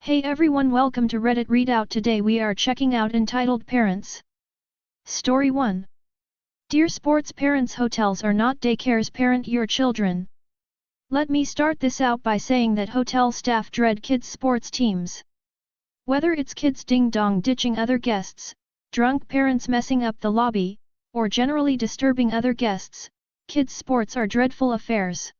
Hey everyone, welcome to Reddit Readout. Today we are checking out Entitled Parents. Story 1. Dear sports parents, hotels are not daycares. Parent your children. Let me start this out by saying that hotel staff dread kids' sports teams. Whether it's kids ding-dong ditching other guests, drunk parents messing up the lobby, or generally disturbing other guests, kids' sports are dreadful affairs.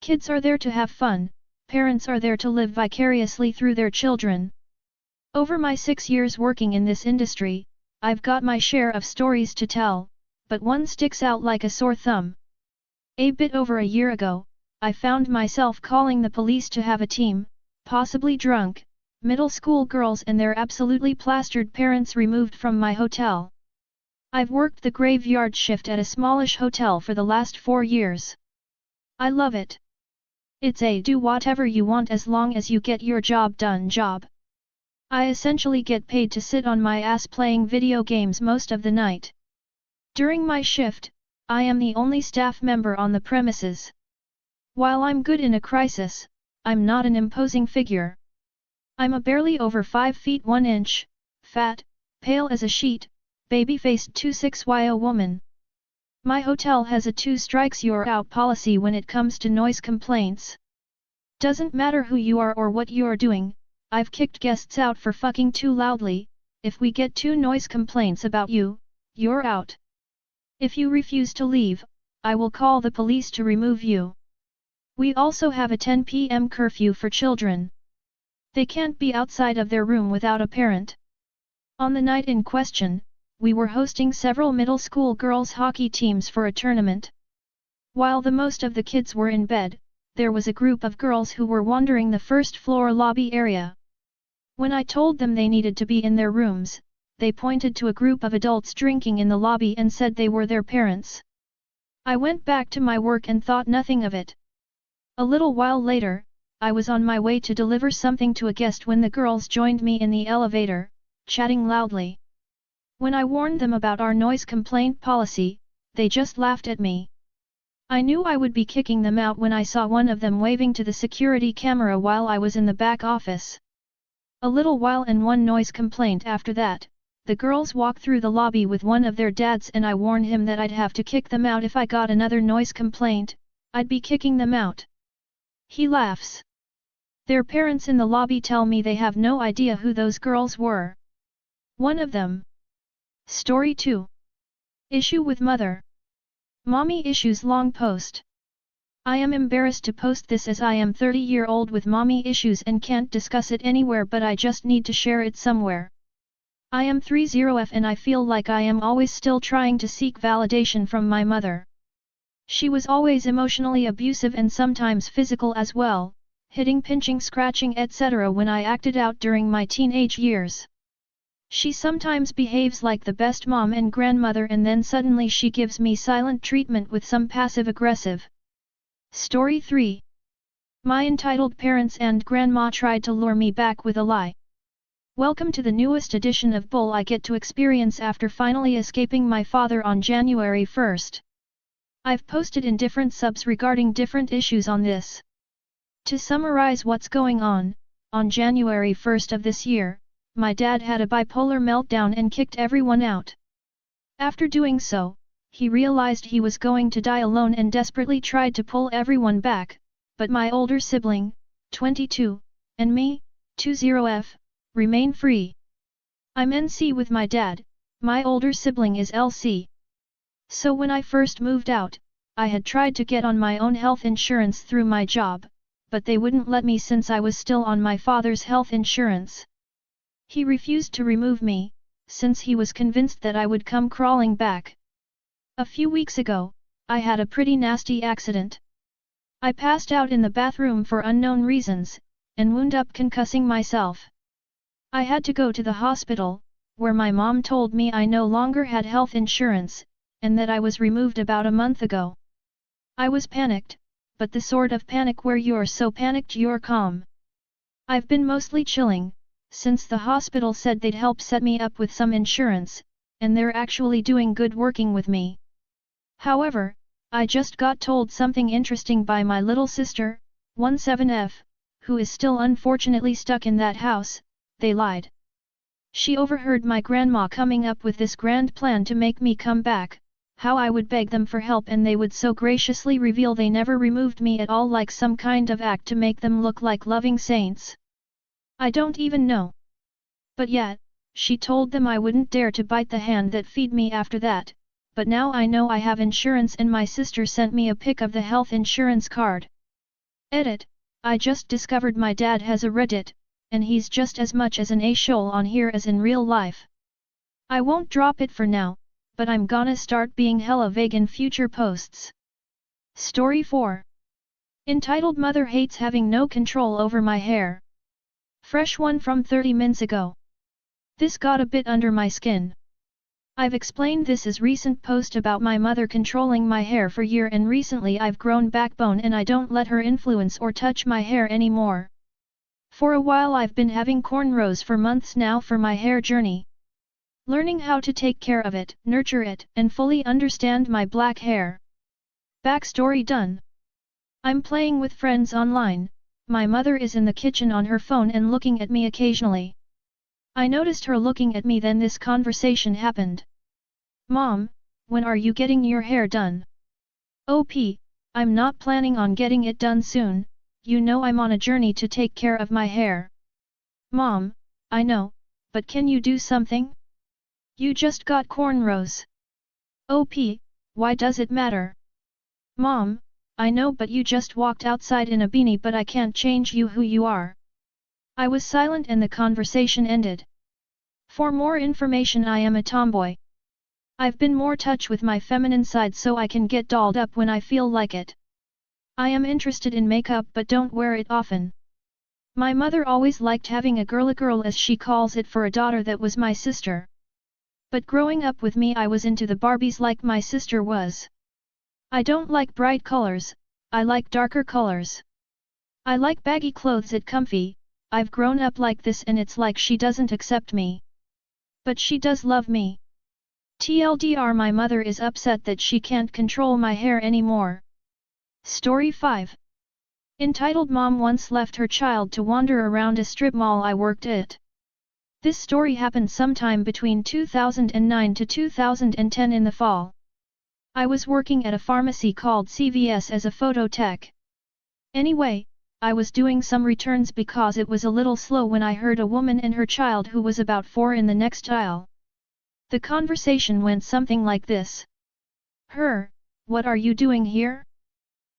Kids are there to have fun. Parents are there to live vicariously through their children. Over my 6 years working in this industry, I've got my share of stories to tell, but one sticks out like a sore thumb. A bit over a year ago, I found myself calling the police to have a team, possibly drunk, middle school girls and their absolutely plastered parents removed from my hotel. I've worked the graveyard shift at a smallish hotel for the last 4 years. I love it. It's a do whatever you want as long as you get your job done job. I essentially get paid to sit on my ass playing video games most of the night. During my shift, I am the only staff member on the premises. While I'm good in a crisis, I'm not an imposing figure. I'm a barely over 5 feet 1 inch, fat, pale as a sheet, baby-faced 26-year woman. My hotel has a 2 strikes you're out policy when it comes to noise complaints. Doesn't matter who you are or what you're doing, I've kicked guests out for fucking too loudly. If we get 2 noise complaints about you, you're out. If you refuse to leave, I will call the police to remove you. We also have a 10 p.m. curfew for children. They can't be outside of their room without a parent. On the night in question, we were hosting several middle school girls' hockey teams for a tournament. While the most of the kids were in bed, there was a group of girls who were wandering the first floor lobby area. When I told them they needed to be in their rooms, they pointed to a group of adults drinking in the lobby and said they were their parents. I went back to my work and thought nothing of it. A little while later, I was on my way to deliver something to a guest when the girls joined me in the elevator, chatting loudly. When I warned them about our noise complaint policy, they just laughed at me. I knew I would be kicking them out when I saw one of them waving to the security camera while I was in the back office. A little while and one noise complaint after that, the girls walk through the lobby with one of their dads and I warn him that I'd have to kick them out if I got another noise complaint. I'd be kicking them out. He laughs. Their parents in the lobby tell me they have no idea who those girls were. One of them. Story 2. Issue with mother. Mommy issues long post. I am embarrassed to post this as I am 30-year-old with mommy issues and can't discuss it anywhere, but I just need to share it somewhere. I am 30F and I feel like I am always still trying to seek validation from my mother. She was always emotionally abusive and sometimes physical as well, hitting, pinching, scratching, etc. when I acted out during my teenage years. She sometimes behaves like the best mom and grandmother and then suddenly she gives me silent treatment with some passive-aggressive. Story 3. My entitled parents and grandma tried to lure me back with a lie. Welcome to the newest edition of Bull I get to experience after finally escaping my father on January 1st. I've posted in different subs regarding different issues on this. To summarize what's going on January 1st of this year, my dad had a bipolar meltdown and kicked everyone out. After doing so, he realized he was going to die alone and desperately tried to pull everyone back, but my older sibling, 22, and me, 20F, remain free. I'm NC with my dad, my older sibling is LC. So when I first moved out, I had tried to get on my own health insurance through my job, but they wouldn't let me since I was still on my father's health insurance. He refused to remove me, since he was convinced that I would come crawling back. A few weeks ago, I had a pretty nasty accident. I passed out in the bathroom for unknown reasons, and wound up concussing myself. I had to go to the hospital, where my mom told me I no longer had health insurance, and that I was removed about a month ago. I was panicked, but the sort of panic where you're so panicked you're calm. I've been mostly chilling, since the hospital said they'd help set me up with some insurance, and they're actually doing good working with me. However, I just got told something interesting by my little sister, 17F, who is still unfortunately stuck in that house, they lied. She overheard my grandma coming up with this grand plan to make me come back, how I would beg them for help and they would so graciously reveal they never removed me at all, like some kind of act to make them look like loving saints. I don't even know. But yet, she told them I wouldn't dare to bite the hand that feed me after that, but now I know I have insurance and my sister sent me a pic of the health insurance card. Edit, I just discovered my dad has a Reddit, and he's just as much as an a-shole on here as in real life. I won't drop it for now, but I'm gonna start being hella vague in future posts. Story 4. Entitled Mother Hates Having No Control Over My Hair. Fresh one from 30 minutes ago. This got a bit under my skin. I've explained this as recent post about my mother controlling my hair for year, and recently I've grown backbone and I don't let her influence or touch my hair anymore. For a while I've been having cornrows for months now for my hair journey. Learning how to take care of it, nurture it, and fully understand my black hair. Backstory done. I'm playing with friends online, my mother is in the kitchen on her phone and looking at me occasionally. I noticed her looking at me, then this conversation happened. Mom, when are you getting your hair done? OP, I'm not planning on getting it done soon, you know I'm on a journey to take care of my hair. Mom, I know, but can you do something? You just got cornrows. OP, why does it matter? Mom, I know, but you just walked outside in a beanie, but I can't change you who you are. I was silent and the conversation ended. For more information, I am a tomboy. I've been more touch with my feminine side so I can get dolled up when I feel like it. I am interested in makeup but don't wear it often. My mother always liked having a girl as she calls it for a daughter that was my sister. But growing up with me I was into the Barbies like my sister was. I don't like bright colors, I like darker colors. I like baggy clothes at comfy, I've grown up like this and it's like she doesn't accept me. But she does love me. TLDR, my mother is upset that she can't control my hair anymore. Story 5. Entitled Mom Once Left Her Child to Wander Around a Strip Mall I Worked at. This story happened sometime between 2009 to 2010 in the fall. I was working at a pharmacy called CVS as a photo tech. Anyway, I was doing some returns because it was a little slow when I heard a woman and her child who was about 4 in the next aisle. The conversation went something like this. What are you doing here?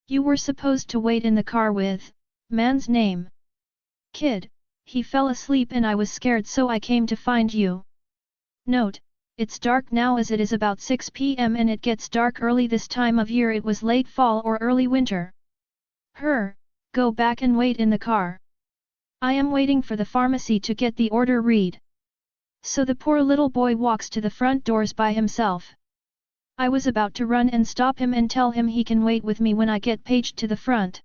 You were supposed to wait in the car with, man's name. Kid, he fell asleep and I was scared so I came to find you. Note, it's dark now as it is about 6 p.m. and it gets dark early this time of year. It was late fall or early winter. Go back and wait in the car. I am waiting for the pharmacy to get the order read. So the poor little boy walks to the front doors by himself. I was about to run and stop him and tell him he can wait with me when I get paged to the front.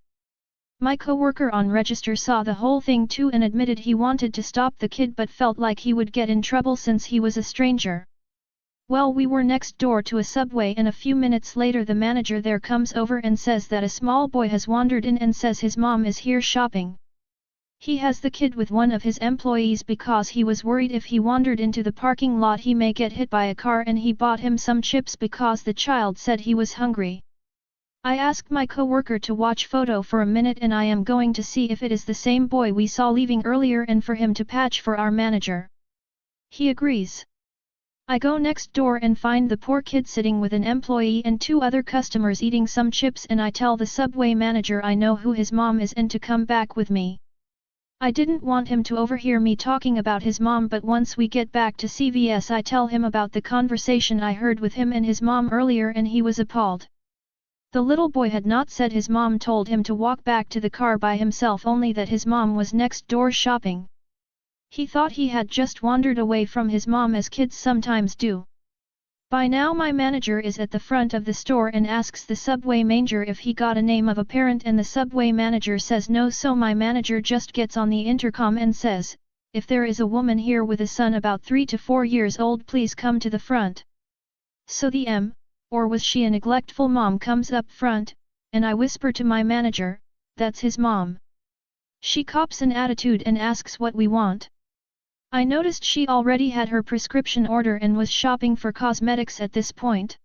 My coworker on register saw the whole thing too and admitted he wanted to stop the kid but felt like he would get in trouble since he was a stranger. Well, we were next door to a Subway and a few minutes later the manager there comes over and says that a small boy has wandered in and says his mom is here shopping. He has the kid with one of his employees because he was worried if he wandered into the parking lot he may get hit by a car, and he bought him some chips because the child said he was hungry. I asked my coworker to watch photo for a minute and I am going to see if it is the same boy we saw leaving earlier and for him to patch for our manager. He agrees. I go next door and find the poor kid sitting with an employee and 2 other customers eating some chips, and I tell the Subway manager I know who his mom is and to come back with me. I didn't want him to overhear me talking about his mom, but once we get back to CVS I tell him about the conversation I heard with him and his mom earlier and he was appalled. The little boy had not said his mom told him to walk back to the car by himself, only that his mom was next door shopping. He thought he had just wandered away from his mom as kids sometimes do. By now my manager is at the front of the store and asks the Subway manager if he got a name of a parent, and the Subway manager says no, so my manager just gets on the intercom and says, if there is a woman here with a son about 3 to 4 years old, please come to the front. So the or was she a neglectful mom comes up front, and I whisper to my manager, that's his mom. She cops an attitude and asks what we want. I noticed she already had her prescription order and was shopping for cosmetics at this point.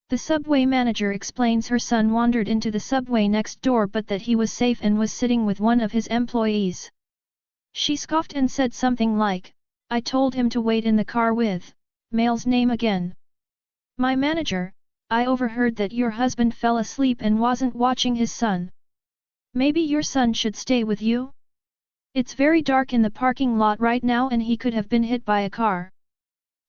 The subway manager explains her son wandered into the subway next door but that he was safe and was sitting with one of his employees. She scoffed and said something like, "I told him to wait in the car with, male's name again. My manager, I overheard that your husband fell asleep and wasn't watching his son. Maybe your son should stay with you? It's very dark in the parking lot right now and he could have been hit by a car."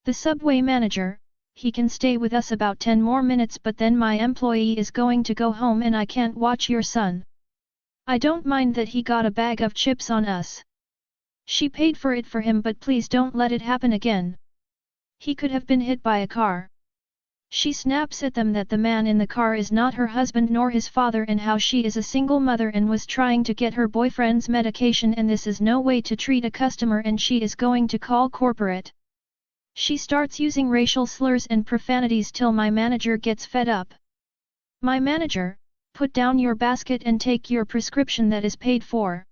The subway manager, "He can stay with us about 10 more minutes but then my employee is going to go home and I can't watch your son. I don't mind that he got a bag of chips on us. She paid for it for him but please don't let it happen again. He could have been hit by a car." She snaps at them that the man in the car is not her husband nor his father and how she is a single mother and was trying to get her boyfriend's medication and this is no way to treat a customer and she is going to call corporate. She starts using racial slurs and profanities till my manager gets fed up. "My manager, put down your basket and take your prescription that is paid for.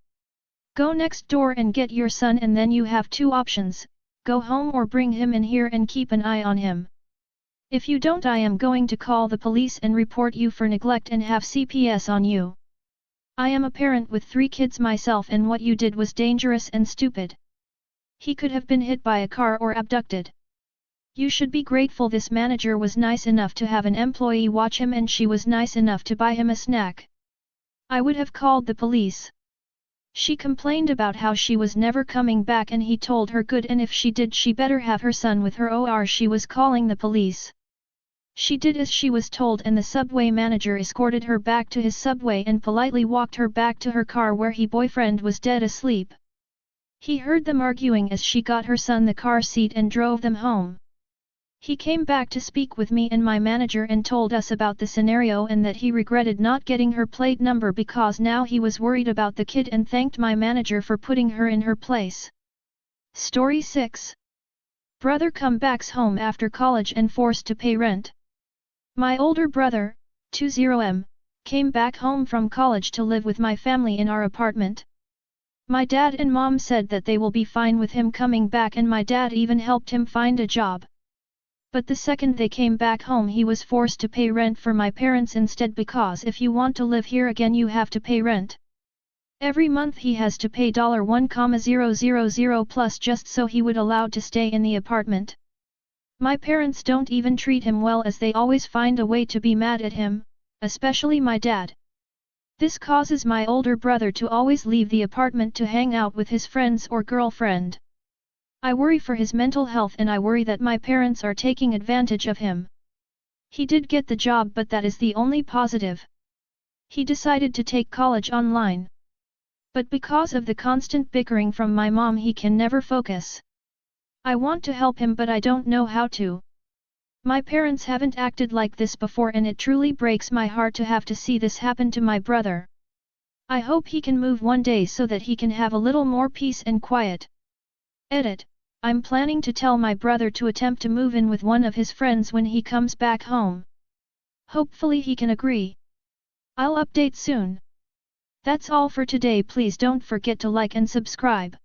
Go next door and get your son and then you have two options, go home or bring him in here and keep an eye on him. If you don't I am going to call the police and report you for neglect and have CPS on you. I am a parent with 3 kids myself and what you did was dangerous and stupid. He could have been hit by a car or abducted. You should be grateful this manager was nice enough to have an employee watch him and she was nice enough to buy him a snack. I would have called the police." She complained about how she was never coming back and he told her good and if she did she better have her son with her or she was calling the police. She did as she was told and the subway manager escorted her back to his subway and politely walked her back to her car where her boyfriend was dead asleep. He heard them arguing as she got her son the car seat and drove them home. He came back to speak with me and my manager and told us about the scenario and that he regretted not getting her plate number because now he was worried about the kid and thanked my manager for putting her in her place. Story 6. Brother come backs home after college and forced to pay rent. My older brother, 20M, came back home from college to live with my family in our apartment. My dad and mom said that they will be fine with him coming back and my dad even helped him find a job. But the second they came back home he was forced to pay rent for my parents instead because if you want to live here again you have to pay rent. Every month he has to pay $1,000 plus just so he would allowed to stay in the apartment. My parents don't even treat him well as they always find a way to be mad at him, especially my dad. This causes my older brother to always leave the apartment to hang out with his friends or girlfriend. I worry for his mental health and I worry that my parents are taking advantage of him. He did get the job but that is the only positive. He decided to take college online. But because of the constant bickering from my mom he can never focus. I want to help him but I don't know how to. My parents haven't acted like this before and it truly breaks my heart to have to see this happen to my brother. I hope he can move one day so that he can have a little more peace and quiet. Edit. I'm planning to tell my brother to attempt to move in with one of his friends when he comes back home. Hopefully he can agree. I'll update soon. That's all for today. Please don't forget to like and subscribe.